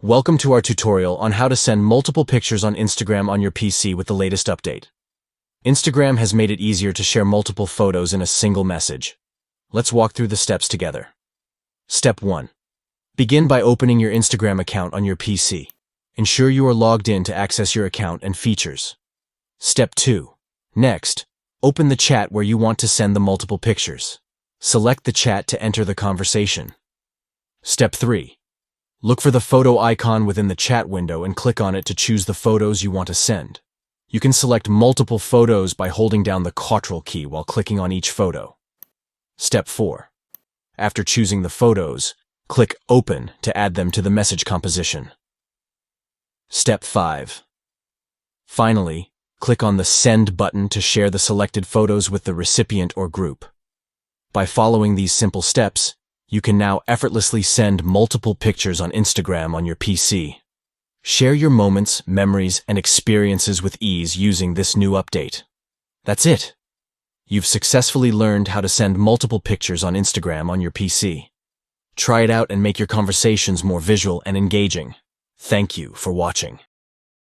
Welcome to our tutorial on how to send multiple pictures on Instagram on your PC with the latest update. Instagram has made it easier to share multiple photos in a single message. Let's walk through the steps together. Step 1. Begin by opening your Instagram account on your PC. Ensure you are logged in to access your account and features. Step 2. Next, open the chat where you want to send the multiple pictures. Select the chat to enter the conversation. Step 3. Look for the photo icon within the chat window and click on it to choose the photos you want to send. You can select multiple photos by holding down the Ctrl key while clicking on each photo. Step 4. After choosing the photos, click Open to add them to the message composition. Step 5. Finally, click on the Send button to share the selected photos with the recipient or group. By following these simple steps, you can now effortlessly send multiple pictures on Instagram on your PC. Share your moments, memories, and experiences with ease using this new update. That's it. You've successfully learned how to send multiple pictures on Instagram on your PC. Try it out and make your conversations more visual and engaging. Thank you for watching.